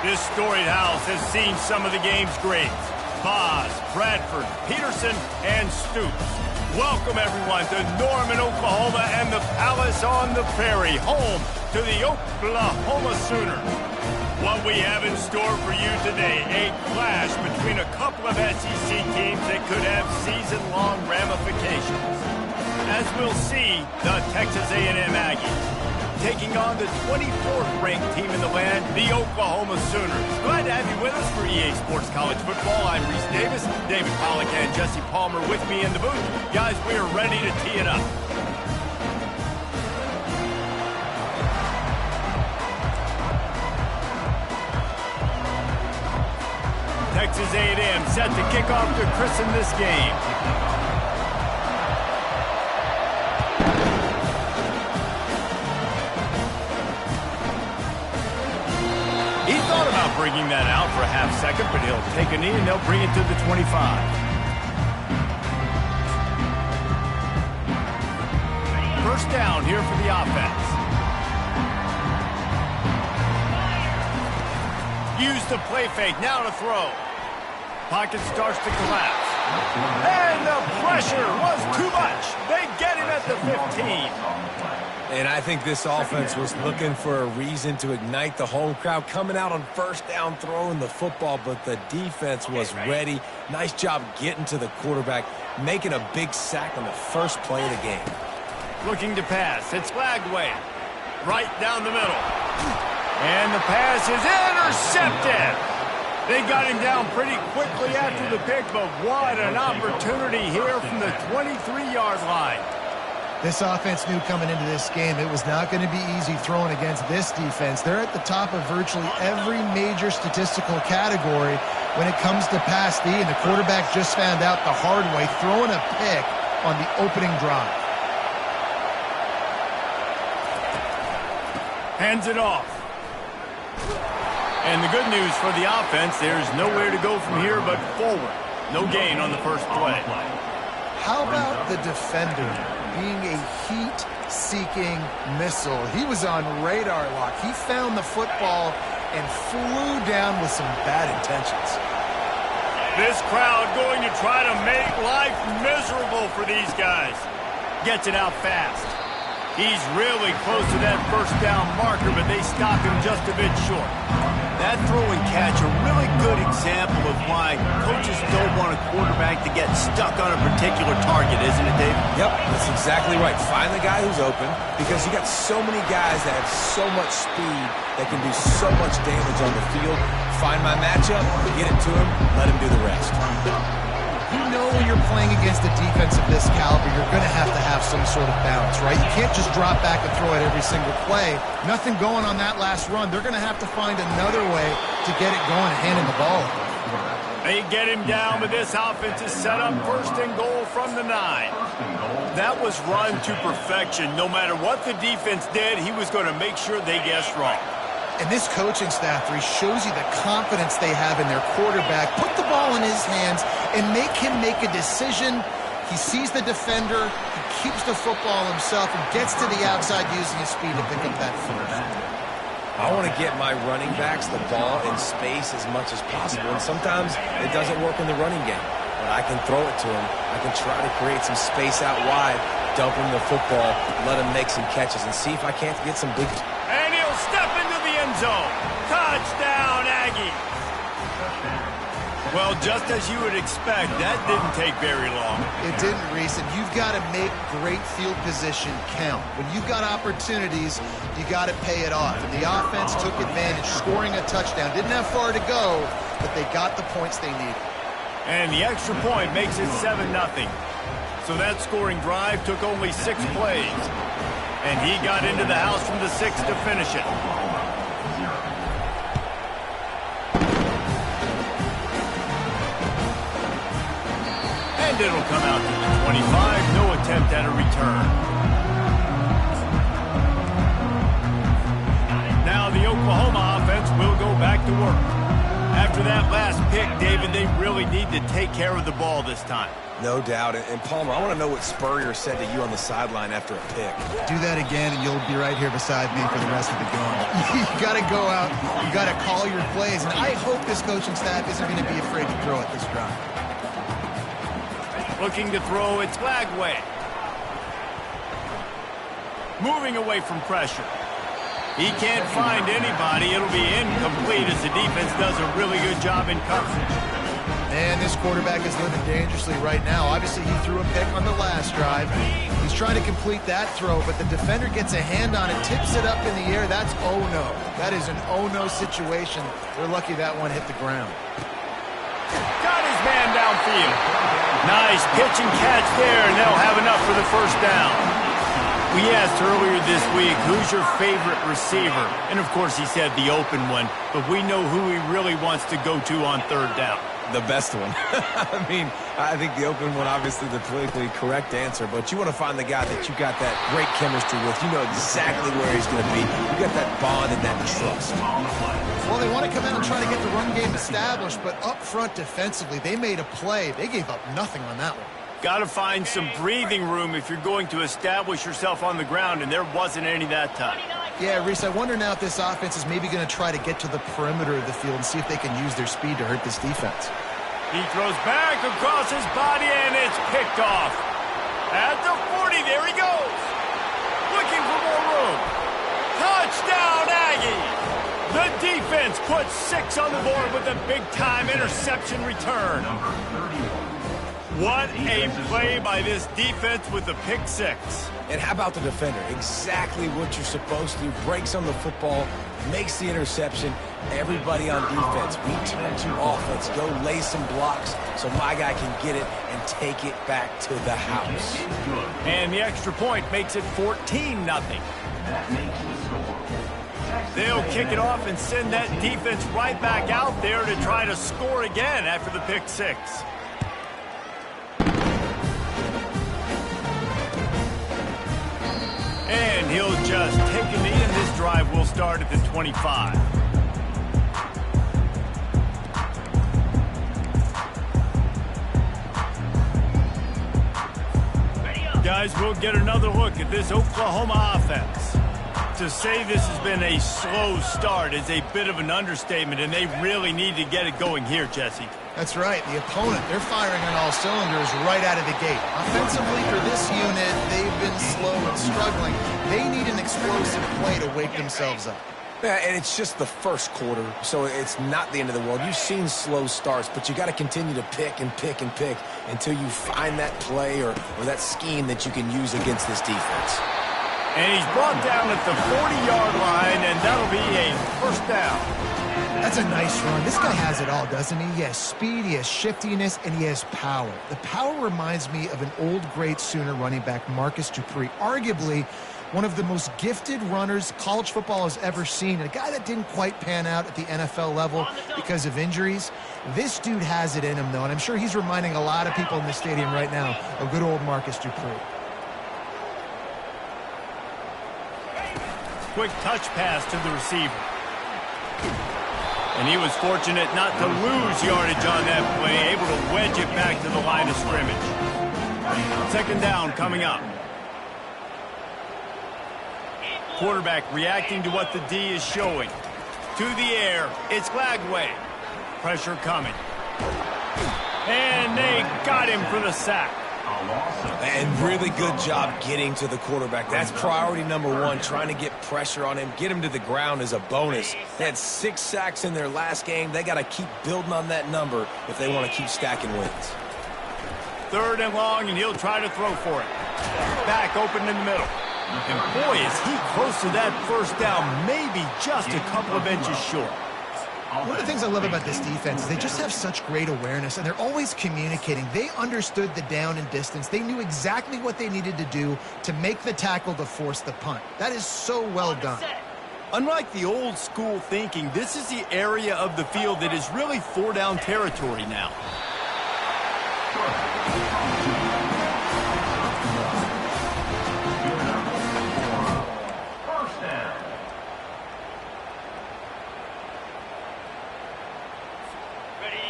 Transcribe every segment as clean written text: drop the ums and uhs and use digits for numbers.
This storied house has seen some of the game's greats. Boz, Bradford, Peterson, and Stoops. Welcome, everyone, to Norman, Oklahoma, and the Palace on the Prairie, home to the Oklahoma Sooners. What we have in store for you today, a clash between a couple of SEC teams that could have season-long ramifications. As we'll see, the Texas A&M Aggies taking on the 24th ranked team in the land, the Oklahoma Sooners. Glad to have you with us for EA Sports College Football. I'm Reese Davis, David Pollack and Jesse Palmer with me in the booth. Guys, we are ready to tee it up. Texas A&M set to kick off to christen this game. He thought about bringing that out for a half second, but he'll take a knee and they'll bring it to the 25. First down here for the offense. Use the play fake, now to throw. Pocket starts to collapse. And the pressure was too much. They get him at the 15. And I think this offense was looking for a reason to ignite the home crowd, coming out on first down, throwing the football, but the defense was ready. Nice job getting to the quarterback, making a big sack on the first play of the game. Looking to pass. It's Flagway. Right down the middle. And the pass is intercepted. They got him down pretty quickly after the pick, but what an opportunity here from the 23-yard line. This offense knew coming into this game it was not going to be easy throwing against this defense. They're at the top of virtually every major statistical category when it comes to pass D, and the quarterback just found out the hard way, throwing a pick on the opening drive. Hands it off. And the good news for the offense, there's nowhere to go from here but forward. No gain on the first play. How about the defender being a heat-seeking missile? He was on radar lock. He found the football and flew down with some bad intentions. This crowd going to try to make life miserable for these guys. Gets it out fast. He's really close to that first down marker, but they stop him just a bit short. That throw and catch, a really good example of why coaches don't want a quarterback to get stuck on a particular target, isn't it, Dave? Yep, that's exactly right. Find the guy who's open, because you got so many guys that have so much speed that can do so much damage on the field. Find my matchup, get it to him, let him do the rest. You know when you're playing against a defense of this caliber, you're going to have some sort of balance, right? You can't just drop back and throw it every single play. Nothing going on that last run. They're going to have to find another way to get it going and handing the ball. They get him down, but this offense is set up first and goal from the 9. That was run to perfection. No matter what the defense did, he was going to make sure they guessed wrong. And this coaching staff shows you the confidence they have in their quarterback. Put the ball in his hands and make him make a decision. He sees the defender, he keeps the football himself, and gets to the outside using his speed to pick up that first. I want to get my running backs the ball in space as much as possible, and sometimes it doesn't work in the running game. But I can throw it to him. I can try to create some space out wide, dump him the football, let him make some catches, and see if I can't get some big... And he'll step into the end zone. Touchdown, Aggies. Well, just as you would expect, that didn't take very long. It didn't, Reese, and you've got to make great field position count. When you've got opportunities, you got to pay it off. And the offense took advantage, scoring a touchdown. Didn't have far to go, but they got the points they needed. And the extra point makes it 7-0. So that scoring drive took only 6 plays. And he got into the house from the 6 to finish it. And it'll come out to the 25. No attempt at a return. Now the Oklahoma offense will go back to work. After that last pick, David, they really need to take care of the ball this time. No doubt. And Palmer, I want to know what Spurrier said to you on the sideline after a pick. Do that again, and you'll be right here beside me for the rest of the game. You got to go out. You got to call your plays, and I hope this coaching staff isn't going to be afraid to throw it this drive. Looking to throw, it's Lagway. Moving away from pressure. He can't find anybody. It'll be incomplete as the defense does a really good job in coverage. And this quarterback is living dangerously right now. Obviously, he threw a pick on the last drive. He's trying to complete that throw, but the defender gets a hand on it, tips it up in the air. That's oh-no. That is an oh-no situation. They're lucky that one hit the ground. Got his man downfield. Nice pitch and catch there, and they'll have enough for the first down. We asked earlier this week, who's your favorite receiver? And, of course, he said the open one, but we know who he really wants to go to on third down. The best one. I mean, I think the open one, obviously the politically correct answer, but you want to find the guy that you got that great chemistry with. You know exactly where he's going to be. You got that bond and that trust. Well, they want to come out and try to get the run game established, but up front defensively, they made a play. They gave up nothing on that one. Got to find some breathing room if you're going to establish yourself on the ground, and there wasn't any that time. Yeah, Reese, I wonder now if this offense is maybe going to try to get to the perimeter of the field and see if they can use their speed to hurt this defense. He throws back across his body, and it's picked off. At the 40, there he goes. Looking for more room. Touchdown, Aggies! The defense puts 6 on the board with a big-time interception return. What a play by this defense with the pick 6. And how about the defender? Exactly what you're supposed to. Breaks on the football, makes the interception. Everybody on defense, we turn to offense. Go lay some blocks so my guy can get it and take it back to the house. And the extra point makes it 14-0. They'll kick it off and send that defense right back out there to try to score again after the pick 6. And he'll just take a knee, and this drive will start at the 25. Guys, we'll get another look at this Oklahoma offense. To say this has been a slow start is a bit of an understatement, and they really need to get it going here, Jesse. That's right. The opponent, they're firing on all cylinders right out of the gate. Offensively for this unit, they've been slow and struggling. They need an explosive play to wake themselves up. Yeah, and it's just the first quarter, so it's not the end of the world. You've seen slow starts, but you got to continue to pick and pick and pick until you find that play or that scheme that you can use against this defense. And he's brought down at the 40-yard line, and that'll be a first down. That's a nice run. This guy has it all, doesn't he? He has speed, he has shiftiness, and he has power. The power reminds me of an old great Sooner running back, Marcus Dupree, arguably one of the most gifted runners college football has ever seen, and a guy that didn't quite pan out at the NFL level because of injuries. This dude has it in him, though, and I'm sure he's reminding a lot of people in the stadium right now of good old Marcus Dupree. Quick touch pass to the receiver. And he was fortunate not to lose yardage on that play, able to wedge it back to the line of scrimmage. Second down coming up. Quarterback reacting to what the D is showing. To the air, it's Lagway. Pressure coming. And they got him for the sack. And really good job getting to the quarterback. That's priority number 1, trying to get pressure on him. Get him to the ground is a bonus. They had 6 sacks in their last game. They got to keep building on that number if they want to keep stacking wins. Third and long, and he'll try to throw for it. Back open in the middle. And boy, is he close to that first down, maybe just a couple of inches short. One of the things I love about this defense is they just have such great awareness, and they're always communicating. They understood the down and distance. They knew exactly what they needed to do to make the tackle to force the punt. That is so well done. Unlike the old school thinking, this is the area of the field that is really 4-down territory now.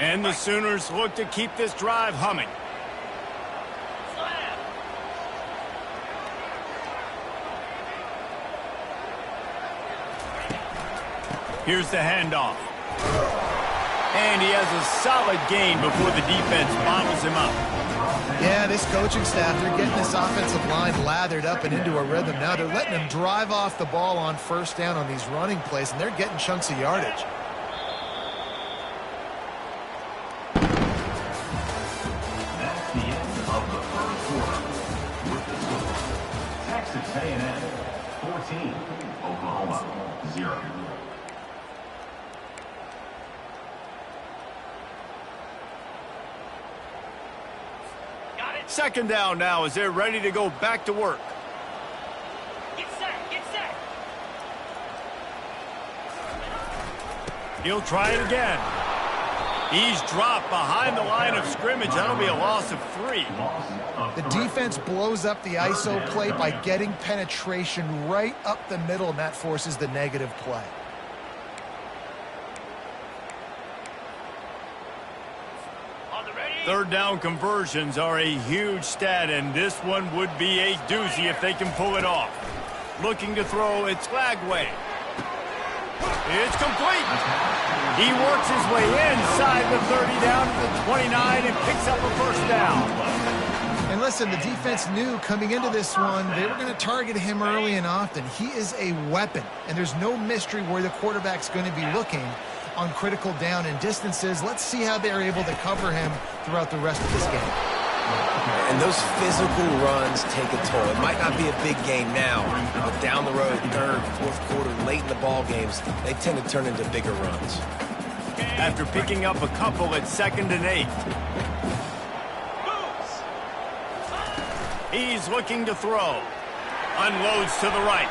And the Sooners look to keep this drive humming. Here's the handoff. And he has a solid gain before the defense bottles him up. Yeah, this coaching staff, they're getting this offensive line lathered up and into a rhythm. Now they're letting them drive off the ball on first down on these running plays, and they're getting chunks of yardage. That's the end of the first quarter. With the score, Texas A&M 14, Oklahoma 0. Second down now as they're ready to go back to work. Get set, get set. He'll try it again. He's dropped behind the line of scrimmage. That'll be a loss of 3. The defense blows up the ISO play by getting penetration right up the middle, and that forces the negative play. Third down conversions are a huge stat, and this one would be a doozy if they can pull it off. Looking to throw, it's Lagway. It's complete. He works his way inside the 30 down to the 29 and picks up a first down. And listen, the defense knew coming into this one, they were going to target him early and often. He is a weapon, and there's no mystery where the quarterback's going to be looking on critical down and distances. Let's see how they're able to cover him throughout the rest of this game. And those physical runs take a toll. It might not be a big game now, but down the road, third, fourth quarter, late in the ball games, they tend to turn into bigger runs. After picking up a couple at 2nd and 8. He's looking to throw. Unloads to the right.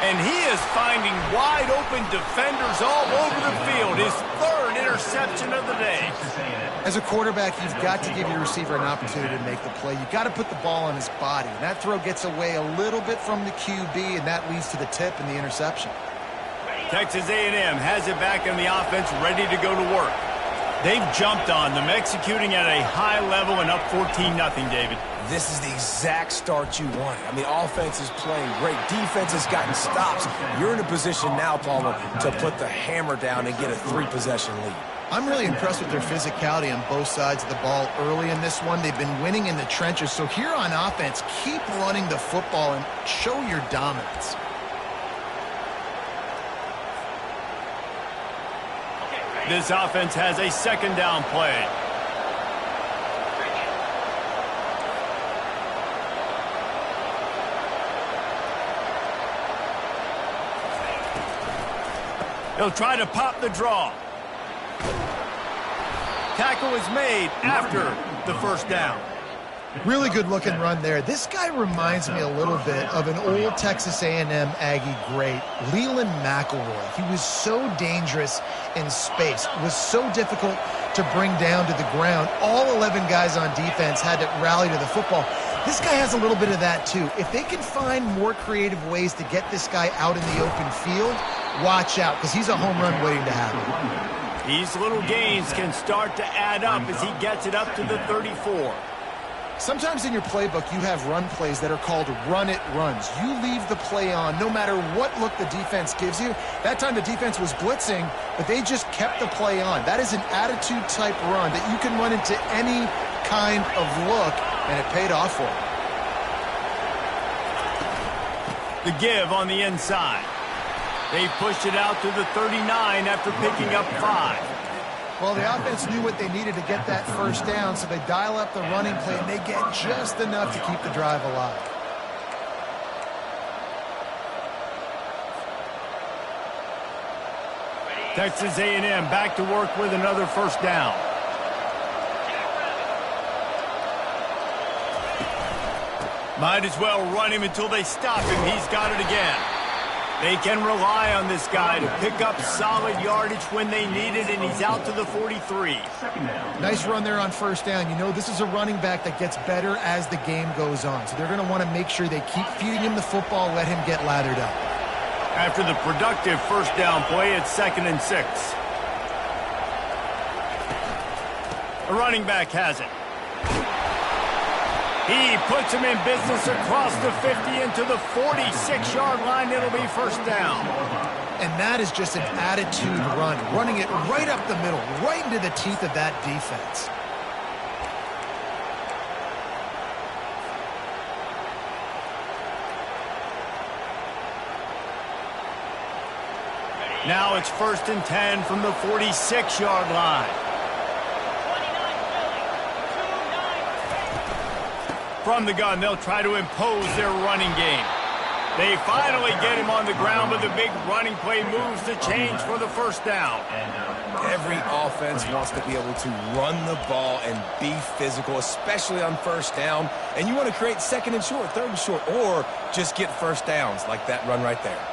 And he is finding wide open defenders all over the field. His 3rd interception of the day. As a quarterback, you've got to give your receiver an opportunity to make the play. You've got to put the ball on his body. And that throw gets away a little bit from the QB, and that leads to the tip and the interception. Texas A&M has it back in the offense, ready to go to work. They've jumped on them, executing at a high level and up 14-0, David. This is the exact start you want. I mean, offense is playing great. Defense has gotten stops. You're in a position now, Palmer, to put the hammer down and get a 3-possession lead. I'm really impressed with their physicality on both sides of the ball early in this one. They've been winning in the trenches. So here on offense, keep running the football and show your dominance. This offense has a 2nd down play. He'll try to pop the draw. Tackle is made after the first down. Really good-looking run there. This guy reminds me a little bit of an old Texas A&M Aggie great, Leland McElroy. He was so dangerous in space. It was so difficult to bring down to the ground. All 11 guys on defense had to rally to the football. This guy has a little bit of that, too. If they can find more creative ways to get this guy out in the open field, watch out, because he's a home run waiting to happen. These little gains can start to add up as he gets it up to the 34. Sometimes in your playbook, you have run plays that are called run-it runs. You leave the play on no matter what look the defense gives you. That time the defense was blitzing, but they just kept the play on. That is an attitude-type run that you can run into any kind of look, and it paid off for him. The give on the inside. They pushed it out to the 39 after picking up 5. Well, the offense knew what they needed to get that first down, so they dial up the running play, and they get just enough to keep the drive alive. Texas A&M back to work with another first down. Might as well run him until they stop him. He's got it again. They can rely on this guy to pick up solid yardage when they need it, and he's out to the 43. Nice run there on first down. You know, this is a running back that gets better as the game goes on, so they're going to want to make sure they keep feeding him the football, let him get lathered up. After the productive first down play, it's 2nd and 6. The running back has it. He puts him in business across the 50 into the 46-yard line. It'll be first down. And that is just an attitude run, running it right up the middle, right into the teeth of that defense. Now it's 1st and 10 from the 46-yard line. From the gun, they'll try to impose their running game. They finally get him on the ground, but the big running play moves the change for the first down. Every offense wants to be able to run the ball and be physical, especially on first down. And you want to create 2nd and short, 3rd and short, or just get first downs like that run right there.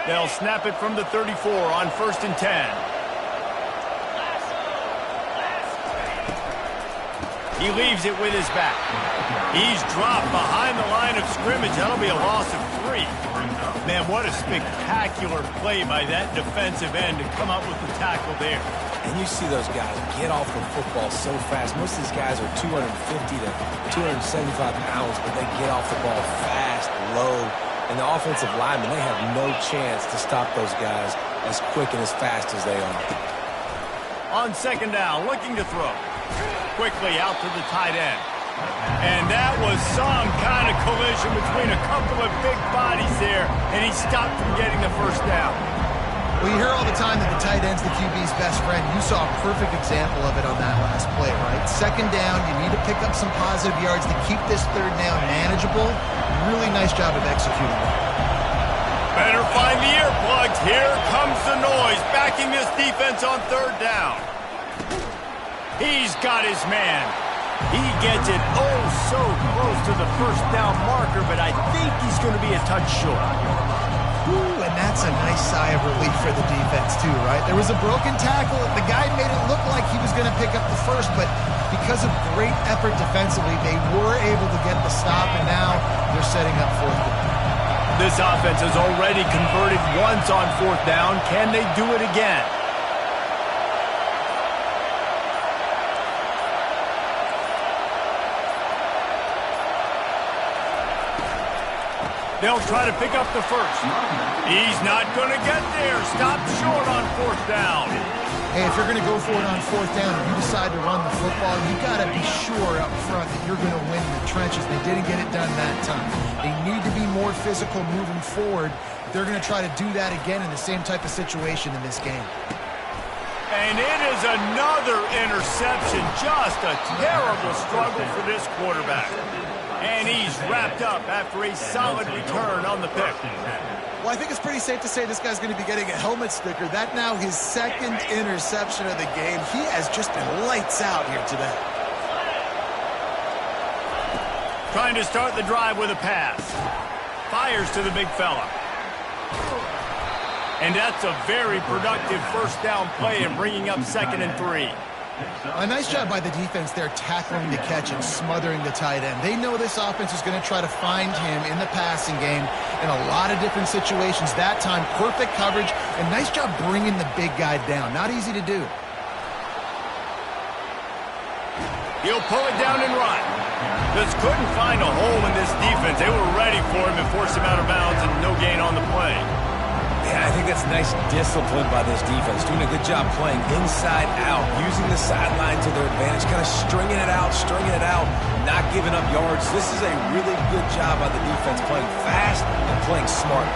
They'll snap it from the 34 on 1st and 10. He leaves it with his back. He's dropped behind the line of scrimmage. That'll be a loss of 3. Man, what a spectacular play by that defensive end to come up with the tackle there. And you see those guys get off the football so fast. Most of these guys are 250 to 275 pounds, but they get off the ball fast, low. And the offensive linemen, they have no chance to stop those guys as quick and as fast as they are. On 2nd down, looking to throw. Quickly out to the tight end. And that was some kind of collision between a couple of big bodies there, and he stopped from getting the first down. Well, you hear all the time that the tight end's the QB's best friend. You saw a perfect example of it on that last play, right? 2nd down, you need to pick up some positive yards to keep this 3rd down manageable. Really nice job of executing that. Better find the earplugs. Here comes the noise, backing this defense on 3rd down. He's got his man. He gets it oh so close to the first down marker, but I think he's going to be a touch short. Ooh, and that's a nice sigh of relief for the defense too, right? There was a broken tackle. The guy made it look like he was going to pick up the first, but because of great effort defensively, they were able to get the stop, and now they're setting up 4th down. This offense has already converted once on 4th down. Can they do it again? They'll try to pick up the first. He's not going to get there. Stop short on 4th down. Hey, if you're going to go for it on 4th down and you decide to run the football, you got to be sure up front that you're going to win in the trenches. They didn't get it done that time. They need to be more physical moving forward. They're going to try to do that again in the same type of situation in this game. And it is another interception. Just a terrible struggle for this quarterback. And he's wrapped up after a solid return on the pick. Well, I think it's pretty safe to say this guy's going to be getting a helmet sticker. That now his 2nd interception of the game. He has just been lights out here today. Trying to start the drive with a pass. Fires to the big fella. And that's a very productive first down play and bringing up 2nd and 3. A nice job by the defense there tackling the catch and smothering the tight end. They know this offense is going to try to find him in the passing game in a lot of different situations. That time, perfect coverage, and nice job bringing the big guy down. Not easy to do. He'll pull it down and run. Just couldn't find a hole in this defense. They were ready for him and forced him out of bounds, and no gain on the play. Yeah, I think that's nice discipline by this defense. Doing a good job playing inside out, using the sideline to their advantage, kind of stringing it out, not giving up yards. This is a really good job by the defense, playing fast and playing smart.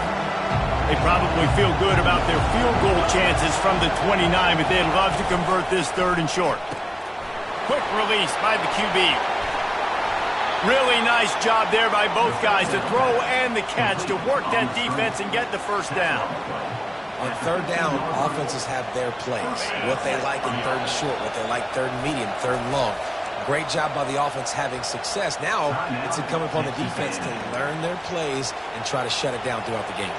They probably feel good about their field goal chances from the 29, but they'd love to convert this 3rd and short. Quick release by the QB. Really nice job there by both guys to throw and the catch to work that defense and get the first down. On 3rd down, offenses have their plays. What they like in 3rd and short, what they like 3rd and medium, 3rd and long. Great job by the offense having success. Now it's incumbent upon the defense to learn their plays and try to shut it down throughout the game.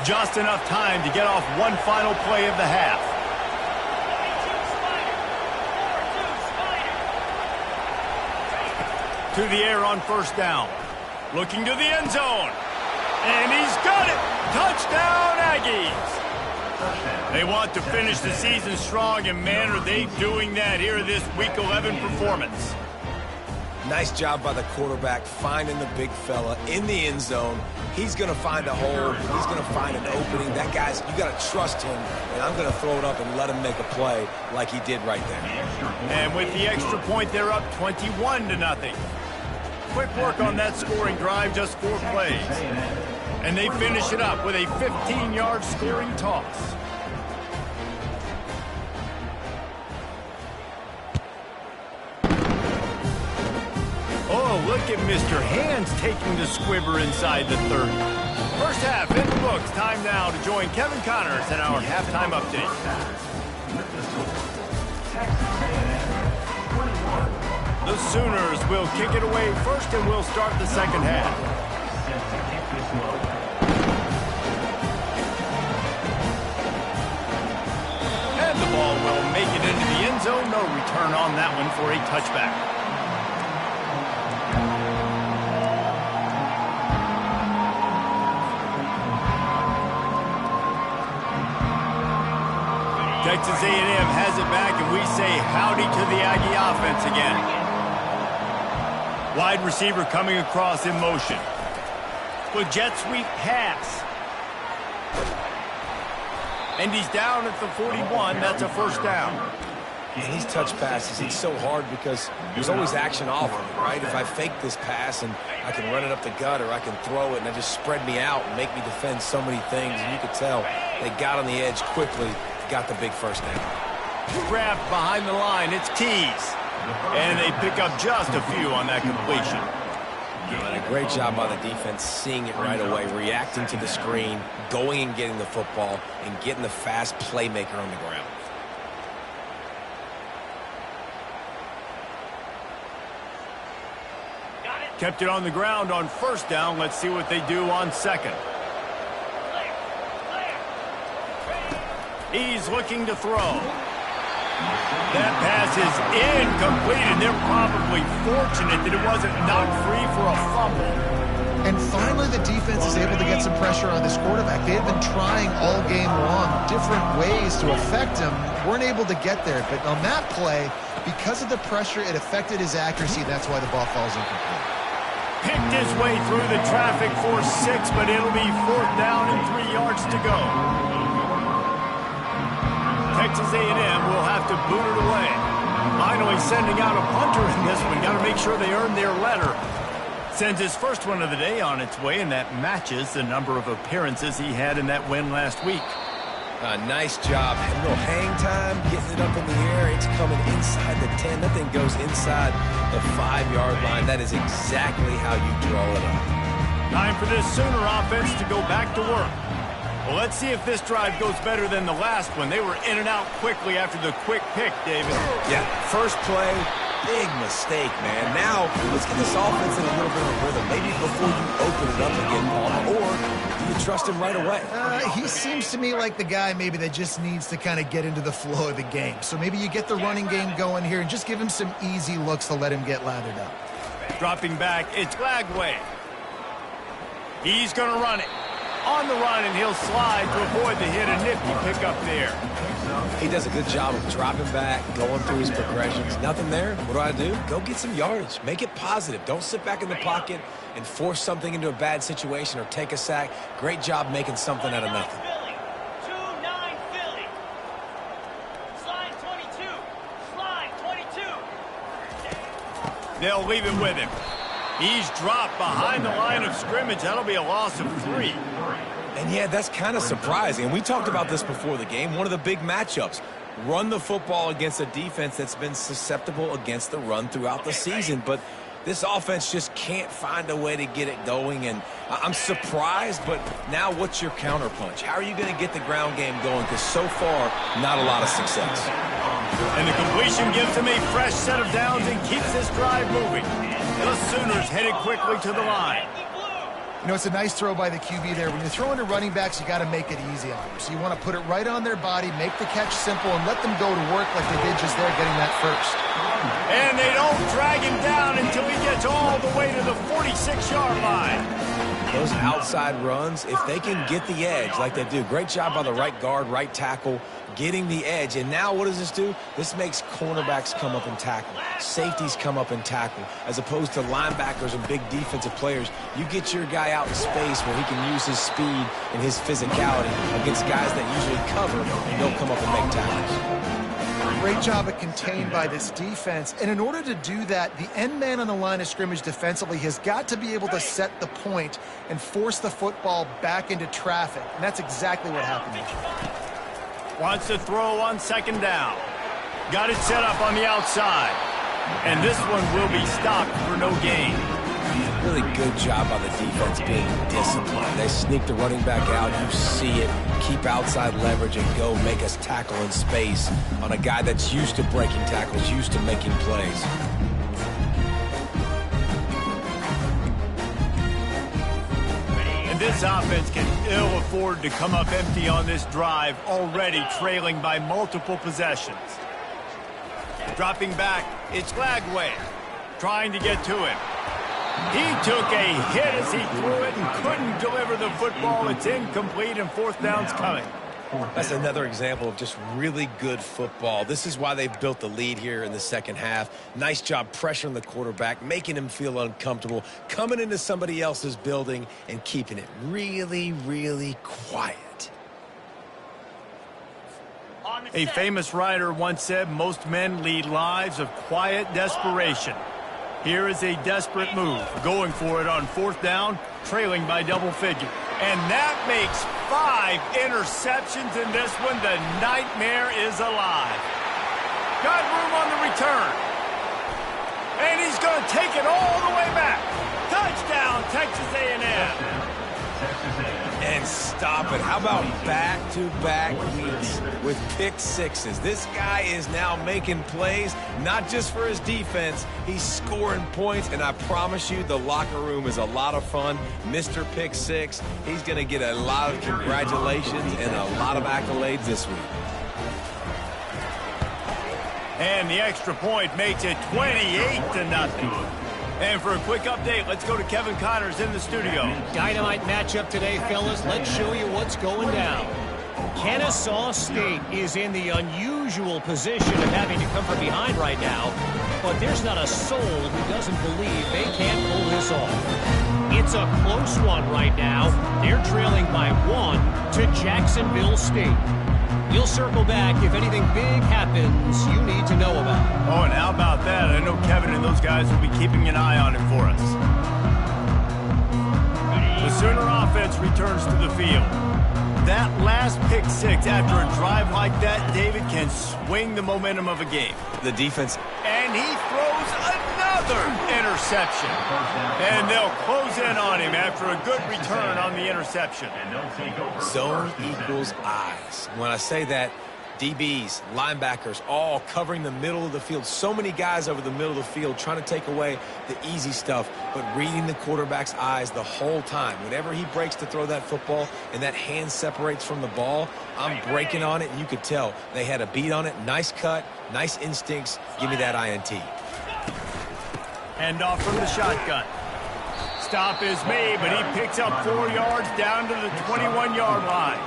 Just enough time to get off one final play of the half. To the air on 1st down. Looking to the end zone. And he's got it. Touchdown, Aggies. They want to finish the season strong, and man, are they doing that here in this Week 11 performance. Nice job by the quarterback finding the big fella in the end zone. He's going to find a hole. He's going to find an opening. That guy's, you got to trust him, and I'm going to throw it up and let him make a play like he did right there. And with the extra point, they're up 21-0. Quick work on that scoring drive, just 4 plays. And they finish it up with a 15-yard scoring toss. Oh, look at Mr. Hands taking the squibber inside the 30. First half in the books. Time now to join Kevin Connors in our halftime update. The Sooners will kick it away first, and we'll start the second half. And the ball will make it into the end zone. No return on that one for a touchback. Texas A&M has it back, and we say howdy to the Aggie offense again. Wide receiver coming across in motion. With jet sweep pass. And he's down at the 41. That's a first down. And these touch passes, it's so hard because there's always action off of it, right? If I fake this pass and I can run it up the gut, or I can throw it and it just spread me out and make me defend so many things. And you could tell they got on the edge quickly, got the big first down. Grabbed behind the line. It's Keys. And they pick up just a few on that completion. And a great job by the defense seeing it right away, reacting to the screen, going and getting the football, and getting the fast playmaker on the ground. Kept it on the ground on first down. Let's see what they do on second. He's looking to throw. That pass is incomplete, and they're probably fortunate that it wasn't knocked free for a fumble. And finally, the defense is able to get some pressure on this quarterback. They had been trying all game long different ways to affect him. Weren't able to get there. But on that play, because of the pressure, it affected his accuracy. That's why the ball falls incomplete. Picked his way through the traffic for 6, but it'll be 4th down and 3 yards to go. Texas A&M will have to boot it away. Finally sending out a punter in this one. Got to make sure they earn their letter. Sends his first one of the day on its way, and that matches the number of appearances he had in that win last week. Nice job. A little hang time, getting it up in the air. It's coming inside the 10. That thing goes inside the 5-yard line. That is exactly how you draw it up. Time for this Sooner offense to go back to work. Well, let's see if this drive goes better than the last one. They were in and out quickly after the quick pick, David. Yeah, first play, big mistake, man. Now, let's get this offense in a little bit of a rhythm. Maybe before you open it up again, Paul, or do you trust him right away? He seems to me like the guy maybe that just needs to kind of get into the flow of the game. So maybe you get the running game going here and just give him some easy looks to let him get lathered up. Dropping back, it's Glagway. He's going to run it. On the run, and he'll slide to avoid the hit. A nifty pickup there. He does a good job of dropping back, going through his progressions. Nothing there. What do? Go get some yardage. Make it positive. Don't sit back in the pocket and force something into a bad situation or take a sack. Great job making something out of nothing. 2-9 Philly. Slide 22. Slide 22. They'll leave it with him. He's dropped behind the line of scrimmage. That'll be a loss of 3. And yeah, that's kind of surprising. And we talked about this before the game. One of the big matchups. Run the football against a defense that's been susceptible against the run throughout the season. But this offense just can't find a way to get it going. And I'm surprised, but now what's your counterpunch? How are you going to get the ground game going? Because so far, not a lot of success. And the completion gives him a fresh set of downs and keeps this drive moving. The Sooners headed quickly to the line. You know, it's a nice throw by the QB there. When you're throwing to running backs, you got to make it easy on them. So you want to put it right on their body, make the catch simple, and let them go to work like they did just there getting that first. And they don't drag him down until he gets all the way to the 46-yard line. those outside runs, if they can get the edge like they do, great job by the right guard, right tackle, getting the edge. And now what does this do? This makes cornerbacks come up and tackle. Safeties come up and tackle. As opposed to linebackers and big defensive players, you get your guy out in space where he can use his speed and his physicality against guys that usually cover and don't come up and make tackles. Great job of contained by this defense. And in order to do that, the end man on the line of scrimmage defensively has got to be able to set the point and force the football back into traffic. And that's exactly what happened here. Wants to throw on second down. Got it set up on the outside. And this one will be stopped for no gain. Really good job by the defense being disciplined. They sneak the running back out. You see it. Keep outside leverage and go make us tackle in space on a guy that's used to breaking tackles, used to making plays. And this offense can ill afford to come up empty on this drive, already trailing by multiple possessions. Dropping back, it's Lagway trying to get to him. He took a hit as he threw it and couldn't deliver the football. It's incomplete and fourth down's coming. That's another example of just really good football. This is why they've built the lead here in the second half. Nice job pressuring the quarterback, making him feel uncomfortable, coming into somebody else's building and keeping it really, really quiet. A famous writer once said, most men lead lives of quiet desperation. Here is a desperate move, going for it on fourth down, trailing by double figure. And that makes 5 interceptions in this one. The nightmare is alive. Got room on the return. And he's going to take it all the way back. Touchdown, Texas A&M. And stop it. How about back-to-back weeks with pick sixes? This guy is now making plays, not just for his defense. He's scoring points, and I promise you the locker room is a lot of fun. Mr. Pick Six, he's going to get a lot of congratulations and a lot of accolades this week. And the extra point makes it 28-0. And for a quick update, let's go to Kevin Connors in the studio. Dynamite matchup today, fellas. Let's show you what's going down. Kennesaw State is in the unusual position of having to come from behind right now, but there's not a soul who doesn't believe they can't pull this off. It's a close one right now. They're trailing by 1 to Jacksonville State. We'll circle back if anything big happens you need to know about. Oh, and how about that? I know Kevin and those guys will be keeping an eye on it for us. The Sooner offense returns to the field. That last pick six after a drive like that, David, can swing the momentum of a game. The defense. And he throws another interception. And they'll close in on him after a good return on the interception. Zone equals eyes. When I say that, DBs, linebackers, all covering the middle of the field. So many guys over the middle of the field trying to take away the easy stuff, but reading the quarterback's eyes the whole time. Whenever he breaks to throw that football and that hand separates from the ball, I'm breaking on it, and you could tell they had a beat on it. Nice cut, nice instincts. Give me that INT. Hand off from the shotgun. Stop is made, but he picks up 4 yards down to the 21-yard line.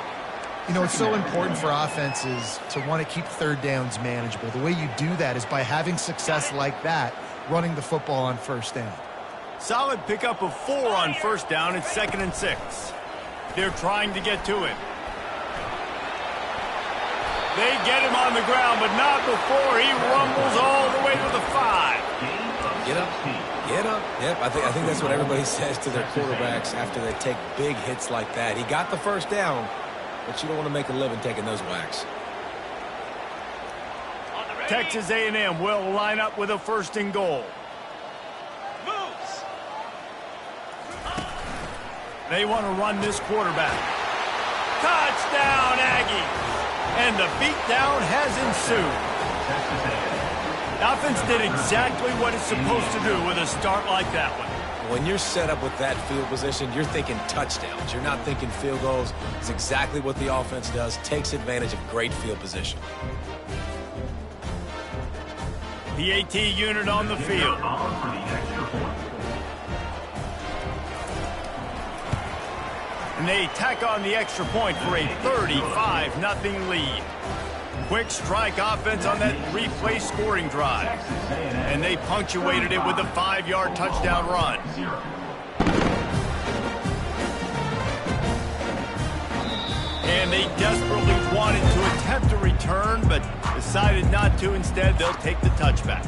You know, it's so important for offenses to want to keep third downs manageable. The way you do that is by having success like that, running the football on first down. Solid pickup of 4 on first down. It's 2nd and 6. They're trying to get to him. They get him on the ground, but not before he rumbles all the way to the 5. Get up. Get up. Yep, I think that's what everybody says to their quarterbacks after they take big hits like that. He got the first down, but you don't want to make a living taking those whacks. Texas A&M will line up with a 1st and goal. Moves. They want to run this quarterback. Touchdown, Aggies! And the beatdown has ensued. The offense did exactly what it's supposed to do with a start like that one. When you're set up with that field position, you're thinking touchdowns. You're not thinking field goals. It's exactly what the offense does. Takes advantage of great field position. The AT unit on the field. And they tack on the extra point for a 35-0 lead. Quick strike offense on that replay scoring drive. And they punctuated it with a 5-yard touchdown run. And they desperately wanted to attempt a return, but decided not to. Instead, they'll take the touchback.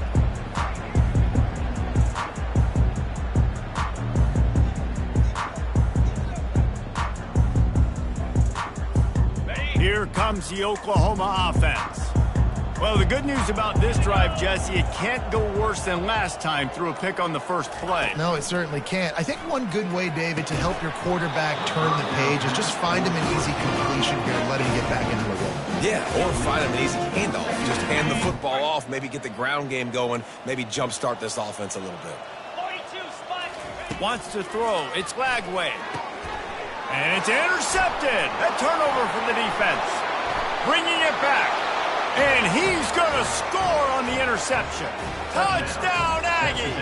Here comes the Oklahoma offense. Well, the good news about this drive, Jesse, it can't go worse than last time through a pick on the first play. No, it certainly can't. I think one good way, David, to help your quarterback turn the page is just find him an easy completion here and let him get back into a rhythm. Yeah, or find him an easy handoff. Just hand the football off, maybe get the ground game going, maybe jumpstart this offense a little bit. 42 spot. Wants to throw. It's Lagway. And it's intercepted. A turnover from the defense. Bringing it back. And he's going to score on the interception. Touchdown, Aggie.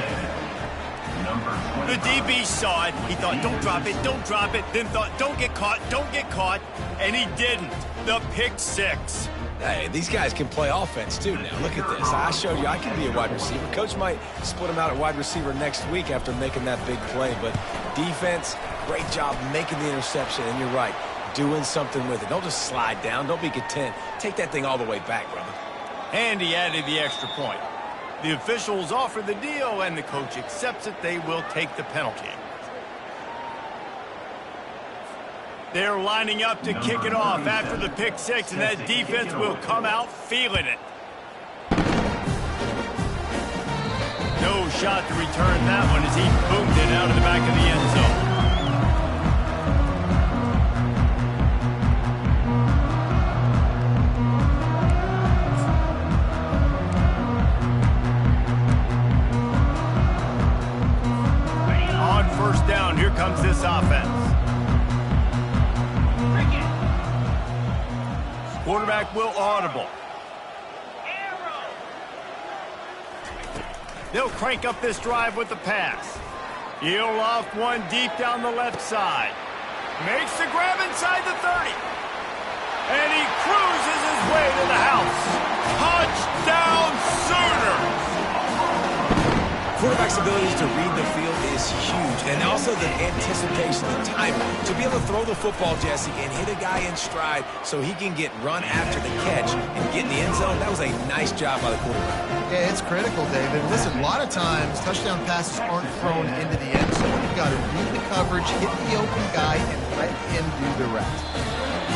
The DB saw it. He thought, don't drop it, don't drop it. Then thought, don't get caught, don't get caught. And he didn't. The pick six. Hey, these guys can play offense, too, now. Look at this. I showed you I can be a wide receiver. Coach might split him out at wide receiver next week after making that big play. But defense, great job making the interception. And you're right, doing something with it. Don't just slide down. Don't be content. Take that thing all the way back, brother. And he added the extra point. The officials offer the deal, and the coach accepts it. They will take the penalty. They're lining up to kick it off after the pick six, and that defense will come out feeling it. No shot to return that one as he boomed it out of the back of the end zone. On first down, here comes this offense. Quarterback will audible. They'll crank up this drive with the pass. He'll off one deep down the left side. Makes the grab inside the 30. And he cruises his way to the house. Touchdown Sooners! Quarterback's ability to read the field is huge, and also the anticipation, the timing. To be able to throw the football, Jesse, and hit a guy in stride so he can get run after the catch and get in the end zone, that was a nice job by the quarterback. Yeah, it's critical, David. Listen, a lot of times touchdown passes aren't thrown into the end zone. You've got to read the coverage, hit the open guy, and let him do the rest.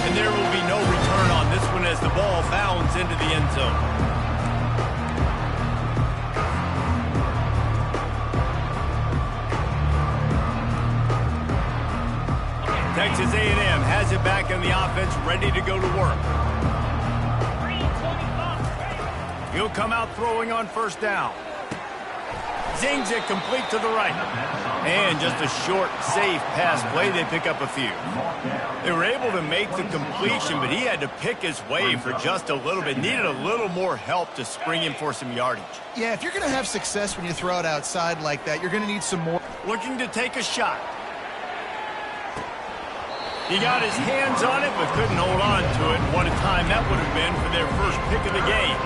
And there will be no return on this one as the ball bounds into the end zone. Texas A&M has it back in the offense, ready to go to work. He'll come out throwing on first down. Zings it complete to the right. And just a short, safe pass play. They pick up a few. They were able to make the completion, but he had to pick his way for just a little bit. Needed a little more help to spring him for some yardage. Yeah, if you're going to have success when you throw it outside like that, you're going to need some more. Looking to take a shot. He got his hands on it, but couldn't hold on to it. What a time that would have been for their first pick of the game.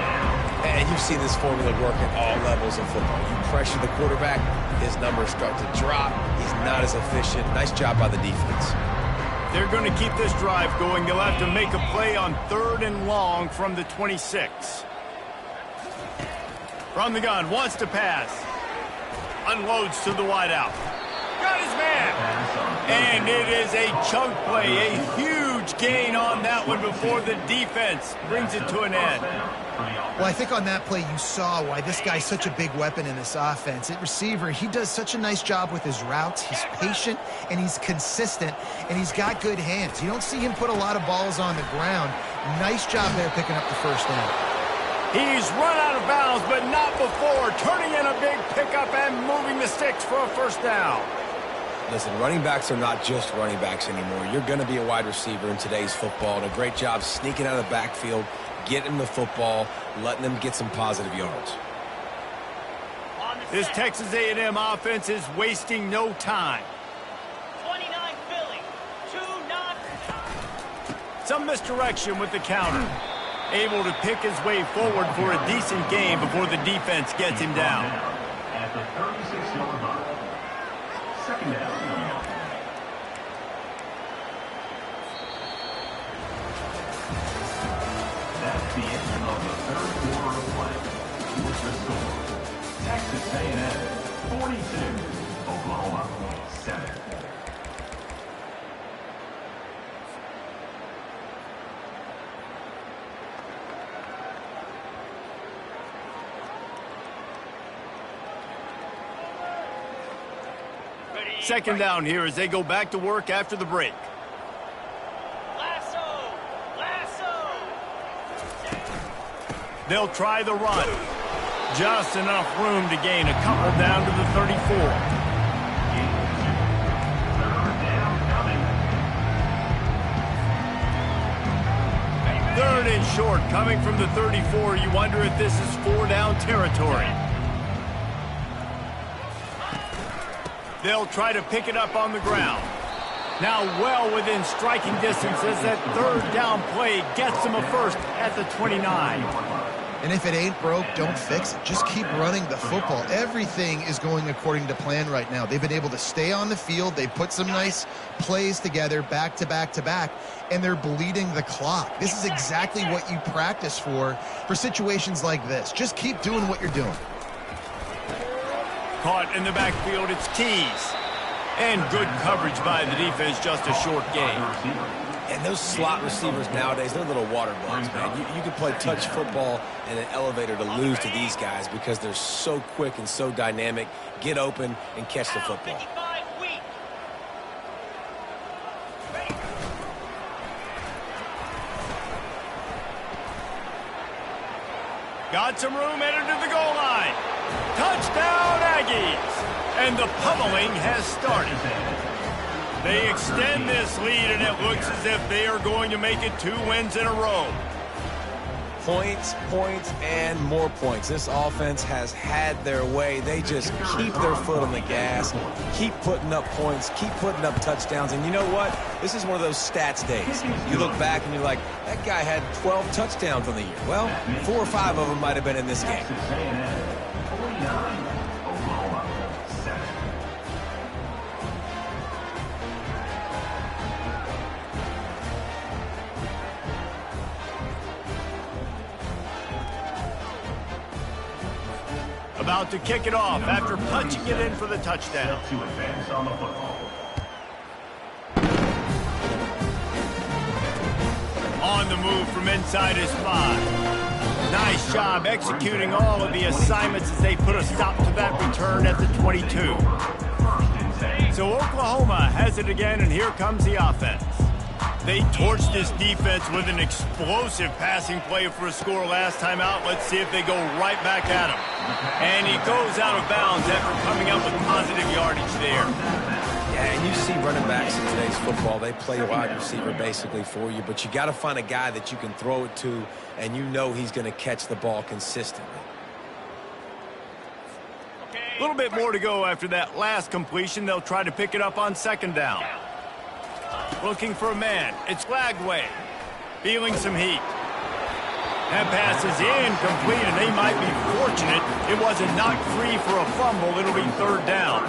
And you've seen this formula work at all levels of football. You pressure the quarterback, his numbers start to drop. He's not as efficient. Nice job by the defense. They're going to keep this drive going. They'll have to make a play on 3rd and long from the 26. From the gun, wants to pass. Unloads to the wideout. Got his man. And it is a chunk play, a huge gain on that one before the defense brings it to an end. Well, I think on that play you saw why this guy's such a big weapon in this offense. At receiver, he does such a nice job with his routes. He's patient, and he's consistent, and he's got good hands. You don't see him put a lot of balls on the ground. Nice job there picking up the first down. He's run out of bounds, but not before. Turning in a big pickup and moving the sticks for a first down. Listen, running backs are not just running backs anymore. You're going to be a wide receiver in today's football, and a great job sneaking out of the backfield, getting him the football, letting him get some positive yards. This Texas A&M offense is wasting no time. 29 Philly, 2 Some misdirection with the counter. Able to pick his way forward for a decent game before the defense gets him down. At the 36-yard line. Second down. That's the end of the third quarter of play. With the score, Texas A&M 42, Oklahoma 7. Second down here as they go back to work after the break. Lasso! Lasso! They'll try the run. Just enough room to gain a couple down to the 34. Third and short coming from the 34. You wonder if this is 4-down territory. They'll try to pick it up on the ground. Now well within striking distance as that third down play gets them a first at the 29. And if it ain't broke, don't fix it. Just keep running the football. Everything is going according to plan right now. They've been able to stay on the field. They put some nice plays together back to back to back, and they're bleeding the clock. This is exactly what you practice for situations like this. Just keep doing what you're doing. Caught in the backfield, it's Keys. And good coverage by the defense, just a short gain. And those slot receivers nowadays, they're little water bugs, man. You can play touch football in an elevator to lose to these guys because they're so quick and so dynamic. Get open and catch the football. 55 weak. Got some room, entered to the goal line. Touchdown, Aggies! And the pummeling has started. They extend this lead, and it looks as if they are going to make it 2 wins in a row. Points, points, and more points. This offense has had their way. They just keep their foot on the gas, keep putting up points, keep putting up touchdowns. And you know what? This is one of those stats days. You look back and you're like, that guy had 12 touchdowns on the year. Well, 4 or 5 of them might have been in this game. About to kick it off after punching it in for the touchdown. To advance on the football. On the move from inside his 5. Nice job executing all of the assignments as they put a stop to that return at the 22. So Oklahoma has it again, and here comes the offense. They torched this defense with an explosive passing play for a score last time out. Let's see if they go right back at him. And he goes out of bounds after coming up with positive yardage there. Yeah, and you see running backs in today's football, they play wide receiver basically for you, but you got to find a guy that you can throw it to, and you know he's going to catch the ball consistently. A little bit more to go after that last completion. They'll try to pick it up on second down. Looking for a man. It's Lagway. Feeling some heat. That pass is incomplete, and they might be fortunate it wasn't knocked free for a fumble. It'll be third down.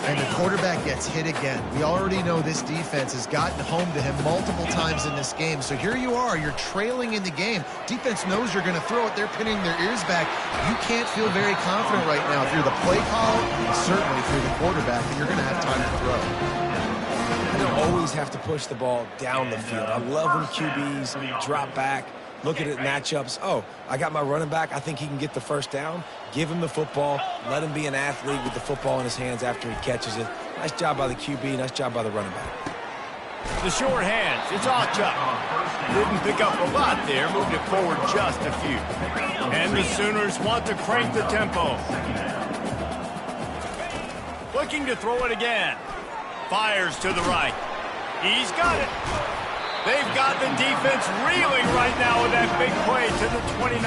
And the quarterback gets hit again. We already know this defense has gotten home to him multiple times in this game. So here you are. You're trailing in the game. Defense knows you're going to throw it. They're pinning their ears back. You can't feel very confident right now if you're the play caller, and certainly if you're the quarterback, that you're going to have time to throw. You don't always have to push the ball down the field. I love when QBs drop back, look at it matchups. Oh, I got my running back. I think he can get the first down. Give him the football. Let him be an athlete with the football in his hands after he catches it. Nice job by the QB. Nice job by the running back. The short hands. It's Achuk. Didn't pick up a lot there. Moved it forward just a few. And the Sooners want to crank the tempo. Looking to throw it again. Fires to the right. He's got it. They've got the defense reeling right now with that big play to the 29.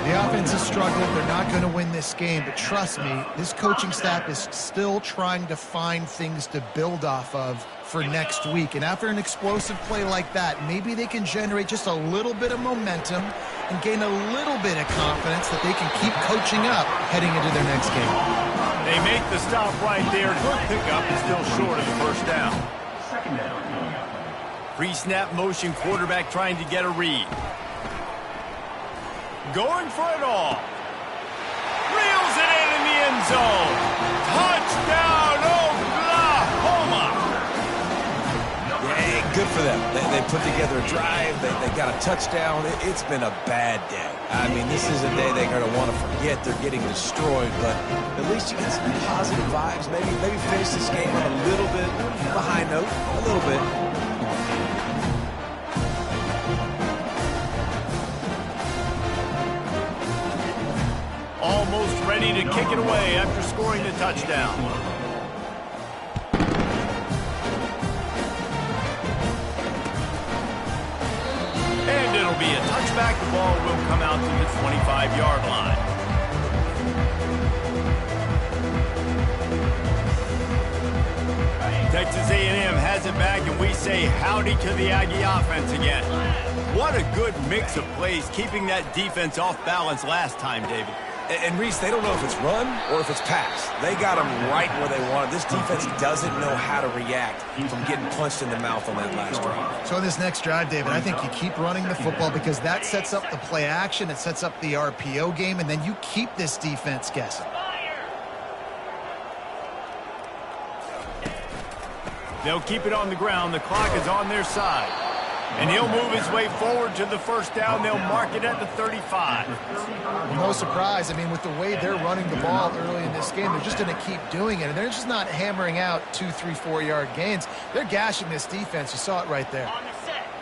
The offense has struggled. They're not going to win this game, but trust me, this coaching staff is still trying to find things to build off of for next week. And after an explosive play like that, maybe they can generate just a little bit of momentum and gain a little bit of confidence that they can keep coaching up heading into their next game. They make the stop right there. Good pickup is still short of the first down. Pre-snap motion, quarterback trying to get a read. Going for it all. Reels it in the end zone. Touchdown, Oklahoma. Yeah, good for them. They put together a drive. They got a touchdown. It's been a bad day. I mean, this is a day they're going to want to forget. They're getting destroyed, but at least you get some positive vibes. Maybe finish this game on a little bit of a high note. A little bit. Almost ready to kick it away after scoring the touchdown. And it'll be a touchback. The ball will come out to the 25-yard line. Texas A&M has it back, and we say howdy to the Aggie offense again. What a good mix of plays, keeping that defense off balance last time, David. And Reese, they don't know if it's run or if it's pass. They got them right where they want it. This defense doesn't know how to react from getting punched in the mouth on that last drive. So in this next drive, David, I think you keep running the football because that sets up the play action, it sets up the RPO game, and then you keep this defense guessing. They'll keep it on the ground. The clock is on their side. And he'll move his way forward to the first down. They'll mark it at the 35. No surprise. I mean, with the way they're running the ball early in this game, they're just going to keep doing it. And they're just not hammering out 2, 3, 4-yard gains. They're gashing this defense. You saw it right there.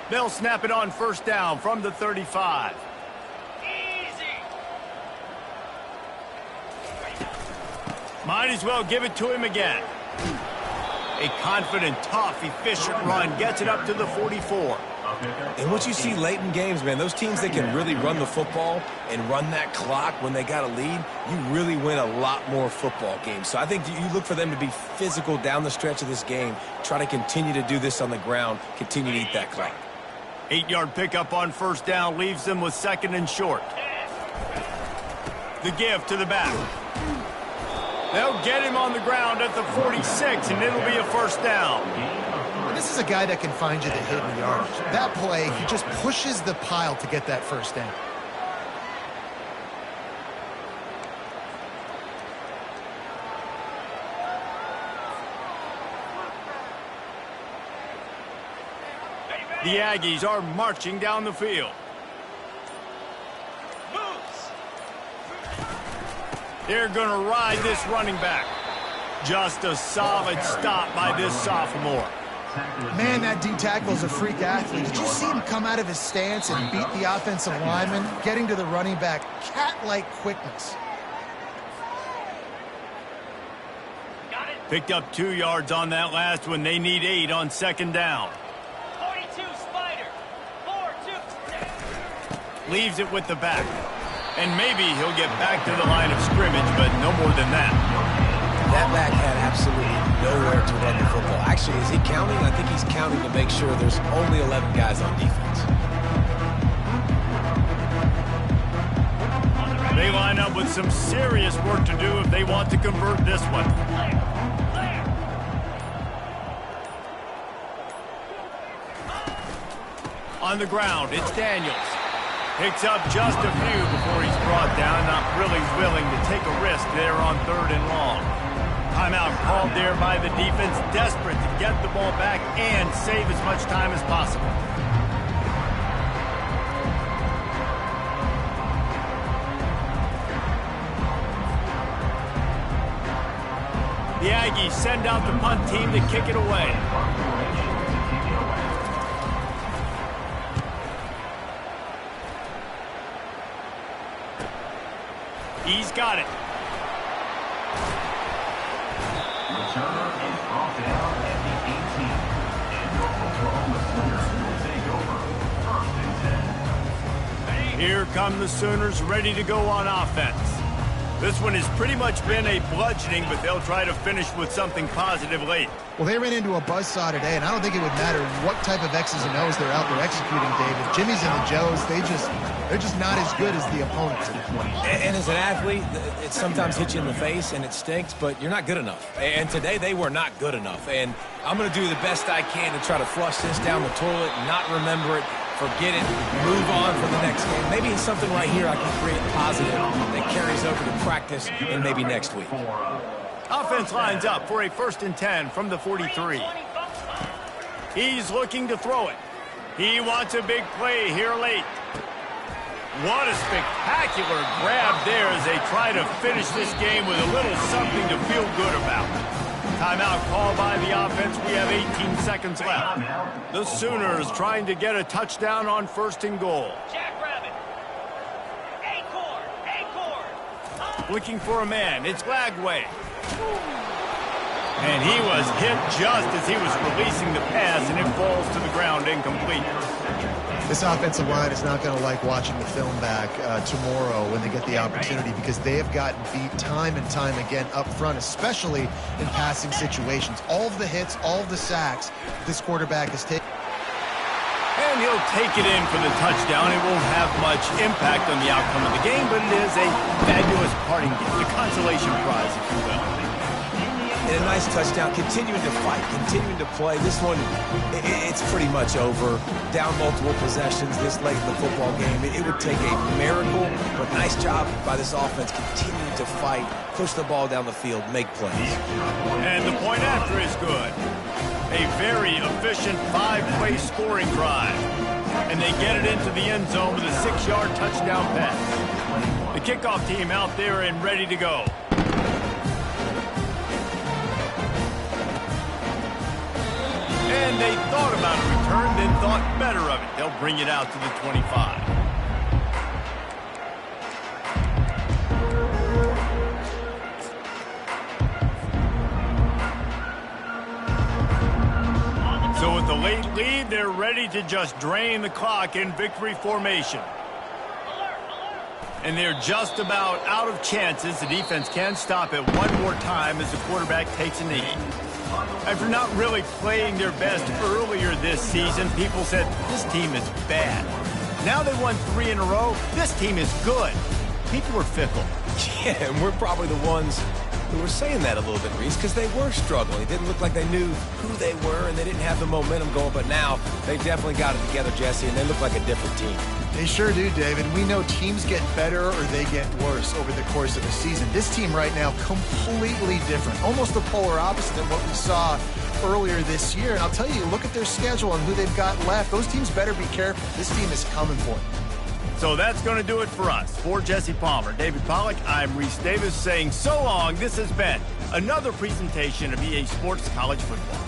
They'll snap it on first down from the 35. Might as well give it to him again. A confident, tough, efficient run gets it up to the 44. And what you see late in games, man, those teams that can really run the football and run that clock when they got a lead, you really win a lot more football games. So I think you look for them to be physical down the stretch of this game, try to continue to do this on the ground, continue to eat that clock. 8-yard pickup on first down leaves them with second and short. The give to the back. They'll get him on the ground at the 46, and it'll be a first down. And this is a guy that can find you the hidden yardage. That play, he just pushes the pile to get that first down. The Aggies are marching down the field. They're going to ride this running back. Just a solid stop by this sophomore. Man, that D-tackle is a freak athlete. Did you see him come out of his stance and beat the offensive lineman, getting to the running back? Cat-like quickness. Picked up 2 yards on that last one. They need 8 on second down. 42 Spider. 4-2. Leaves it with the back. And maybe he'll get back to the line of scrimmage, but no more than that. That back had absolutely nowhere to run the football. Actually, is he counting? I think he's counting to make sure there's only 11 guys on defense. They line up with some serious work to do if they want to convert this one. On the ground, it's Daniels. Picks up just a few before he's brought down. Not really willing to take a risk there on 3rd and long. Timeout called there by the defense, desperate to get the ball back and save as much time as possible. The Aggies send out the punt team to kick it away. He's got it. Returner is brought down at the 18. And your Oklahoma Sooners will take over 1st and 10. Here come the Sooners ready to go on offense. This one has pretty much been a bludgeoning, but they'll try to finish with something positive late. Well, they ran into a buzzsaw today, and I don't think it would matter what type of X's and O's they're out there executing, David. Jimmy's and the Joes, they're just not as good as the opponents. And as an athlete, it sometimes hits you in the face, and it stinks, but you're not good enough. And today, they were not good enough. And I'm going to do the best I can to try to flush this down the toilet, not remember it, forget it, move on for the next game. Maybe it's something right here I can create positive that carries over to practice and maybe next week. Offense lines up for a 1st and 10 from the 43. He's looking to throw it. He wants a big play here late. What a spectacular grab there as they try to finish this game with a little something to feel good about. Timeout called by the offense. We have 18 seconds left. The Sooners trying to get a touchdown on 1st and goal. Jackrabbit. Acorn. Looking for a man. It's Lagway. And he was hit just as he was releasing the pass, and it falls to the ground incomplete. This offensive line is not going to like watching the film back tomorrow when they get the opportunity, because they have gotten beat time and time again up front, especially in passing situations. All of the hits, all of the sacks this quarterback has taken. And he'll take it in for the touchdown. It won't have much impact on the outcome of the game, but it is a fabulous parting gift, a consolation prize, if you will. And a nice touchdown, continuing to fight, continuing to play. This one, it's pretty much over. Down multiple possessions this late in the football game. It would take a miracle, but nice job by this offense continuing to fight, push the ball down the field, make plays. And the point after is good. A very efficient 5-play scoring drive. And they get it into the end zone with a 6-yard touchdown pass. The kickoff team out there and ready to go. And they thought about a return, then thought better of it. They'll bring it out to the 25. So with the late lead, they're ready to just drain the clock in victory formation. And they're just about out of chances. The defense can stop it one more time as the quarterback takes a knee. After not really playing their best earlier this season, people said, this team is bad. Now they won 3 in a row. This team is good. People are fickle. Yeah, and we're probably the ones who were saying that a little bit, Reese, because they were struggling. It didn't look like they knew who they were, and they didn't have the momentum going. But now they definitely got it together, Jesse, and they look like a different team. They sure do, David. We know teams get better or they get worse over the course of a season. This team right now, completely different. Almost the polar opposite of what we saw earlier this year. And I'll tell you, look at their schedule and who they've got left. Those teams better be careful. This team is coming for them. So that's going to do it for us. For Jesse Palmer, David Pollack, I'm Reese Davis saying so long. This has been another presentation of EA Sports College Football.